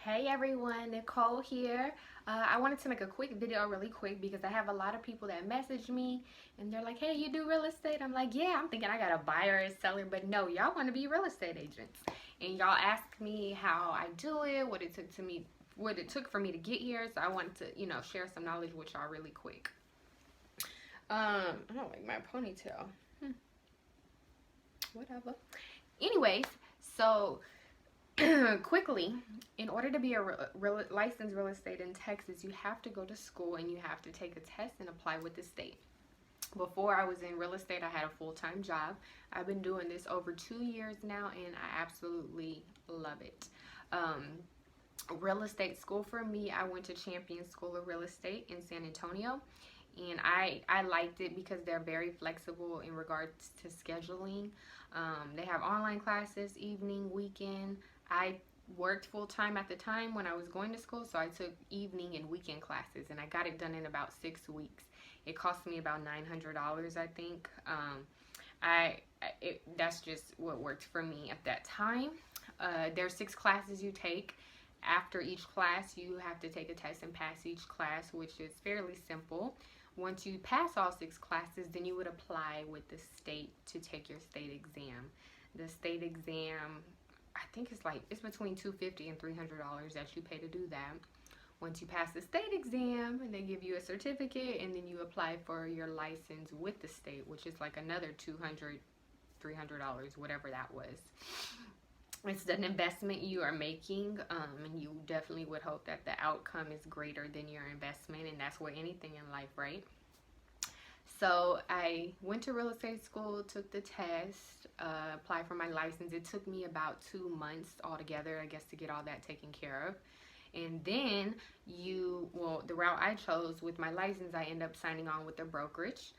Hey everyone, Nicole here. I wanted to make a quick video really quick because I have a lot of people that message me and they're like, hey, you do real estate? I'm like, yeah, I'm thinking I got a buyer and seller, but no, y'all want to be real estate agents. And y'all ask me how I do it, what it took for me to get here. So I wanted to, share some knowledge with y'all really quick. I don't like my ponytail. Whatever. Anyways, so quickly, in order to be a licensed real estate in Texas, you have to go to school and you have to take a test and apply with the state. Before I was in real estate, I had a full-time job. I've been doing this over 2 years now and I absolutely love it. Real estate school for me, I went to Champion School of Real Estate in San Antonio, and I liked it because they're very flexible in regards to scheduling. They have online classes, evening, weekend. I worked full-time at the time when I was going to school, so I took evening and weekend classes, and I got it done in about 6 weeks. It cost me about $900, I think. That's just what worked for me at that time. There's 6 classes you take. After each class, you have to take a test and pass each class, which is fairly simple. Once you pass all 6 classes, then you would apply with the state to take your state exam. The state exam, I think it's between $250 and $300 that you pay to do that. Once you pass the state exam, and they give you a certificate, and then you apply for your license with the state, which is like another $200, $300, whatever that was. It's an investment you are making, and you definitely would hope that the outcome is greater than your investment, and that's with anything in life, right? So I went to real estate school, took the test, applied for my license. It took me about 2 months altogether, I guess, to get all that taken care of. And then the route I chose with my license, I end up signing on with the brokerage.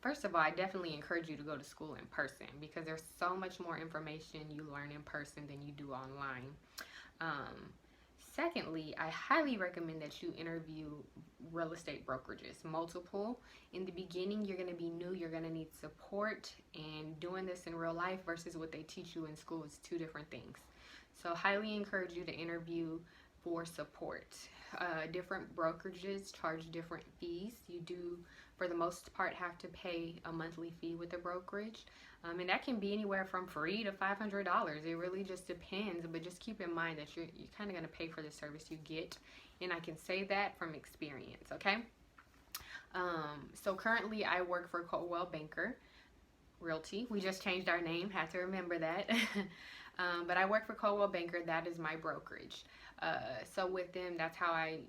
First of all, I definitely encourage you to go to school in person because there's so much more information you learn in person than you do online. Secondly, I highly recommend that you interview real estate brokerages, multiple. In the beginning, you're going to be new, you're going to need support, and doing this in real life versus what they teach you in school is 2 different things. So highly encourage you to interview for support. Different brokerages charge different fees. You do, for the most part, have to pay a monthly fee with the brokerage. And that can be anywhere from free to $500. It really just depends, but just keep in mind that you're kind of going to pay for the service you get. And I can say that from experience, okay? So currently I work for Coldwell Banker Realty. We just changed our name, had to remember that. But I work for Coldwell Banker. That is my brokerage. So with them, that's how I,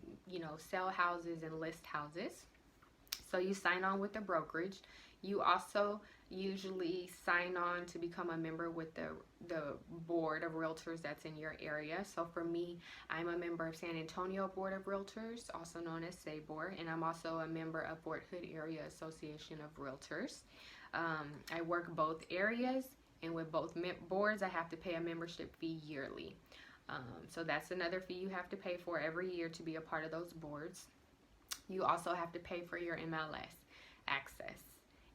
sell houses and list houses. So you sign on with the brokerage. You also usually sign on to become a member with the board of realtors that's in your area. So for me, I'm a member of San Antonio Board of Realtors, also known as SABOR, and I'm also a member of Fort Hood Area Association of Realtors. I work both areas, and with both boards, I have to pay a membership fee yearly. So that's another fee you have to pay for every year to be a part of those boards. You also have to pay for your MLS access.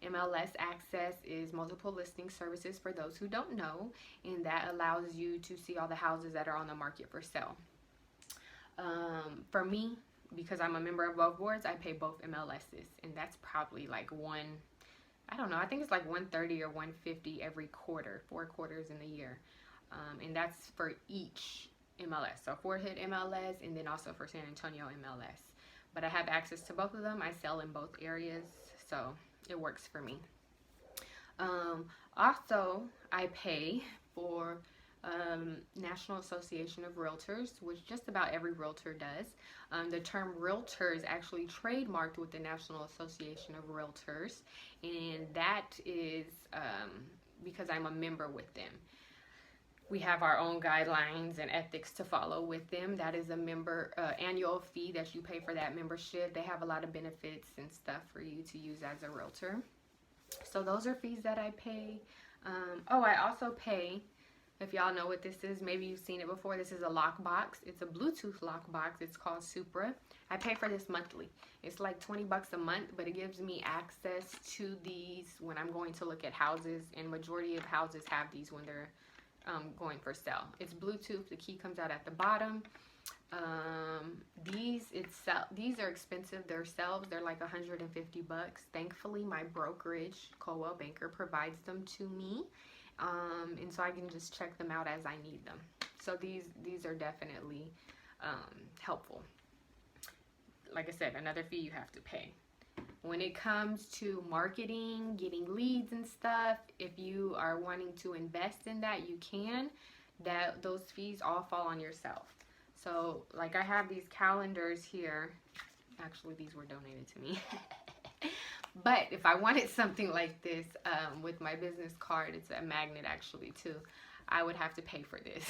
MLS access is multiple listing services for those who don't know, and that allows you to see all the houses that are on the market for sale. For me, because I'm a member of both boards, I pay both MLSs, and that's probably like I think it's like $130 or $150 every quarter, 4 quarters in the year. And that's for each MLS. So Fort Hood MLS, and then also for San Antonio MLS. But I have access to both of them. I sell in both areas, so it works for me. Also, I pay for National Association of Realtors, which just about every realtor does. The term realtor is actually trademarked with the National Association of Realtors, and that is because I'm a member with them. We have our own guidelines and ethics to follow with them. That is a annual fee that you pay for that membership. They have a lot of benefits and stuff for you to use as a realtor. So those are fees that I pay. I also pay, if y'all know what this is, maybe you've seen it before, this is a lockbox. It's a Bluetooth lockbox. It's called Supra. I pay for this monthly. It's like $20 a month, but it gives me access to these when I'm going to look at houses, and majority of houses have these when they're going for sale. It's Bluetooth. The key comes out at the bottom. These are expensive themselves. They're like 150 bucks. Thankfully, my brokerage, Coldwell Banker, provides them to me, and so I can just check them out as I need them. So these are definitely helpful. Like I said, another fee you have to pay. When it comes to marketing, getting leads and stuff, if you are wanting to invest in that, you can. Those fees all fall on yourself. So, like, I have these calendars here. Actually, these were donated to me. But if I wanted something like this with my business card, it's a magnet actually too, I would have to pay for this.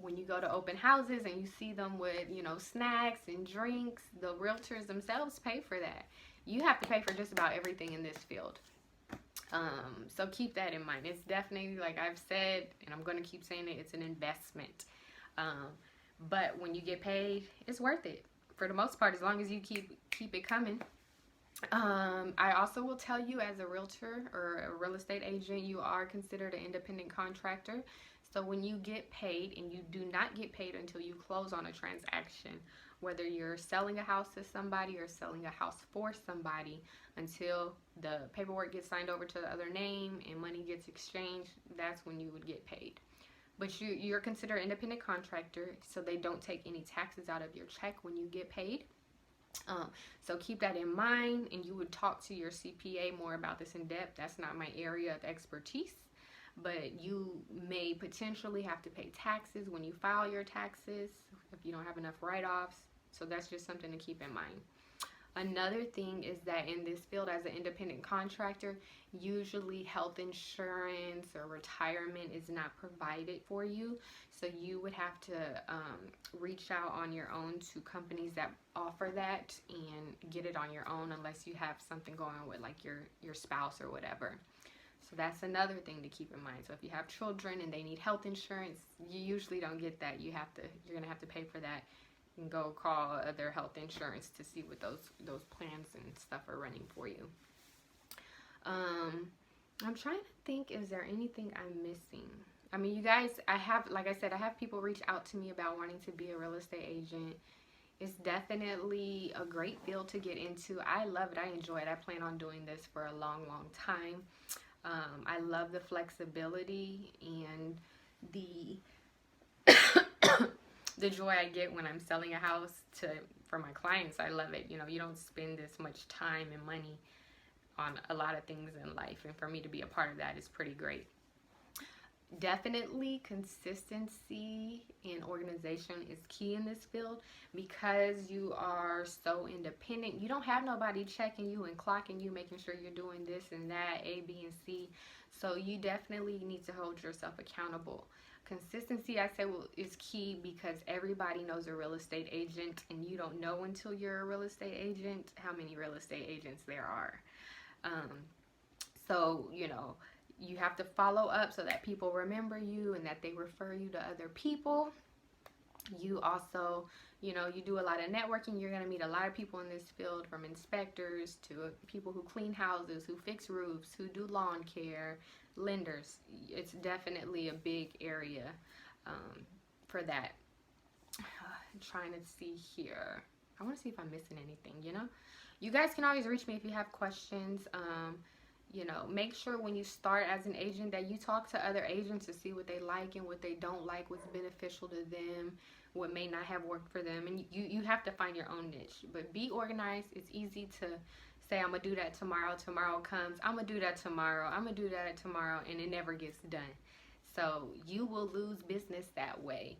When you go to open houses and you see them with, you know, snacks and drinks, the realtors themselves pay for that. You have to pay for just about everything in this field. So keep that in mind. It's definitely, like I've said, and I'm going to keep saying it, it's an investment. But when you get paid, it's worth it for the most part, as long as you keep it coming. I also will tell you, as a realtor or a real estate agent, you are considered an independent contractor. So when you get paid, and you do not get paid until you close on a transaction, whether you're selling a house to somebody or selling a house for somebody, until the paperwork gets signed over to the other name and money gets exchanged, that's when you would get paid. But you're considered an independent contractor, so they don't take any taxes out of your check when you get paid. So keep that in mind, and you would talk to your CPA more about this in depth. That's not my area of expertise, but you may potentially have to pay taxes when you file your taxes if you don't have enough write-offs. So that's just something to keep in mind. Another thing is that in this field, as an independent contractor, usually health insurance or retirement is not provided for you. So you would have to reach out on your own to companies that offer that and get it on your own, unless you have something going on with, like, your spouse or whatever. So that's another thing to keep in mind. So if you have children and they need health insurance, you usually don't get that. You're gonna have to pay for that. And go call their health insurance to see what those plans and stuff are running for you. I'm trying to think, is there anything I'm missing? I mean, you guys, like I said, I have people reach out to me about wanting to be a real estate agent. It's definitely a great field to get into. I love it. I enjoy it. I plan on doing this for a long, long time. I love the flexibility and the the joy I get when I'm selling a house for my clients. I love it. You know, you don't spend this much time and money on a lot of things in life, and for me to be a part of that is pretty great. Definitely consistency and organization is key in this field, because you are so independent. You don't have nobody checking you and clocking you, making sure you're doing this and that, A, B, and C. So you definitely need to hold yourself accountable. Consistency, I say, is key, because everybody knows a real estate agent, and you don't know until you're a real estate agent how many real estate agents there are. So, you know, you have to follow up so that people remember you and that they refer you to other people. You also, you know, you do a lot of networking. You're going to meet a lot of people in this field, from inspectors to people who clean houses, who fix roofs, who do lawn care, lenders. It's definitely a big area for that. I'm trying to see here. I want to see if I'm missing anything, you know. You guys can always reach me if you have questions. You know, make sure when you start as an agent that you talk to other agents to see what they like and what they don't like, what's beneficial to them, what may not have worked for them. And you have to find your own niche. But be organized. It's easy to say, I'm going to do that tomorrow. Tomorrow comes. I'm going to do that tomorrow. I'm going to do that tomorrow. And it never gets done. So you will lose business that way.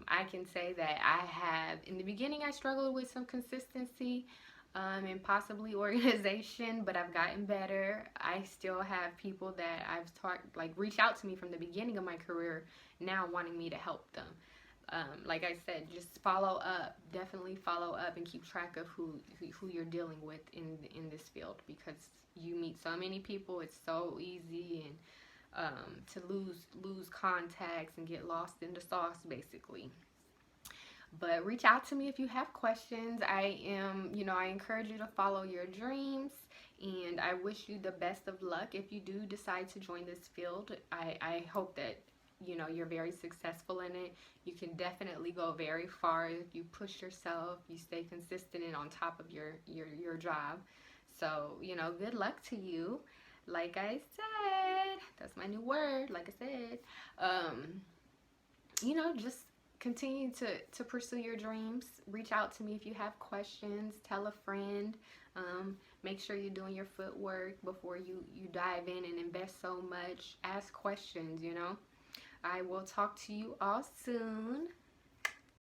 I can say that I have, in the beginning, I struggled with some consistency and possibly organization, but I've gotten better. I still have people that I've reach out to me from the beginning of my career now, wanting me to help them. Like I said, just follow up. Definitely follow up and keep track of who you're dealing with in this field, because you meet so many people. It's so easy to lose contacts and get lost in the sauce, basically. But reach out to me if you have questions. I encourage you to follow your dreams. And I wish you the best of luck if you do decide to join this field. I hope that you're very successful in it. You can definitely go very far if you push yourself, you stay consistent and on top of your job. So good luck to you. Like I said, that's my new word. Like I said, just continue to pursue your dreams. Reach out to me if you have questions. Tell a friend. Make sure you're doing your footwork before you dive in and invest so much. Ask questions. I will talk to you all soon.